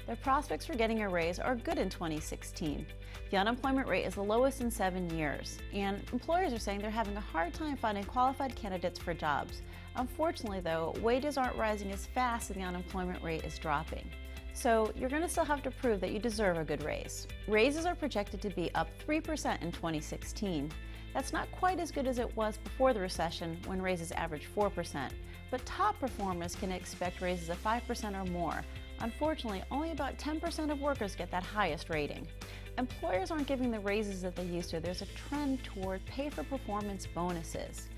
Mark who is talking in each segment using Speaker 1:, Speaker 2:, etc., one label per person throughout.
Speaker 1: Their prospects for getting a raise are good in 2016. The unemployment rate is the lowest in 7 years, and employers are saying they're having a hard time finding qualified candidates for jobs. Unfortunately, though, wages aren't rising as fast as the unemployment rate is dropping. So you're going to still have to prove that you deserve a good raise. Raises are projected to be up 3% in 2016. That's not quite as good as it was before the recession, when raises averaged 4%, but top performers can expect raises of 5% or more. Unfortunately, only about 10% of workers get that highest rating. Employers aren't giving the raises that they used to. There's a trend toward pay-for-performance bonuses.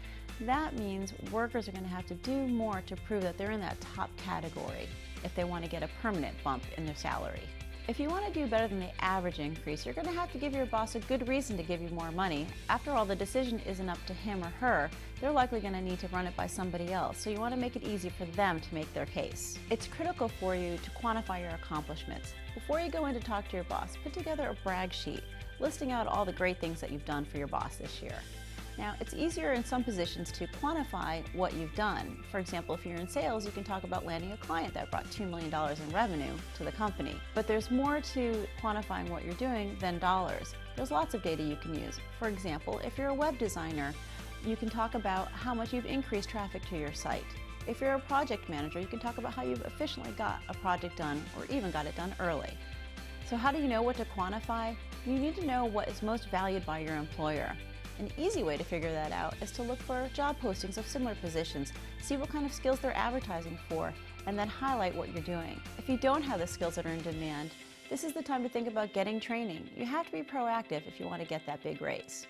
Speaker 1: That means workers are going to have to do more to prove that they're in that top category if they want to get a permanent bump in their salary. If you want to do better than the average increase, you're going to have to give your boss a good reason to give you more money. After all, the decision isn't up to him or her. They're likely going to need to run it by somebody else, so you want to make it easy for them to make their case. It's critical for you to quantify your accomplishments. Before you go in to talk to your boss, put together a brag sheet listing out all the great things that you've done for your boss this year. Now, it's easier in some positions to quantify what you've done. For example, if you're in sales, you can talk about landing a client that brought $2 million in revenue to the company. But there's more to quantifying what you're doing than dollars. There's lots of data you can use. For example, if you're a web designer, you can talk about how much you've increased traffic to your site. If you're a project manager, you can talk about how you've efficiently got a project done or even got it done early. So how do you know what to quantify? You need to know what is most valued by your employer. An easy way to figure that out is to look for job postings of similar positions, see what kind of skills they're advertising for, and then highlight what you're doing. If you don't have the skills that are in demand, this is the time to think about getting training. You have to be proactive if you want to get that big raise.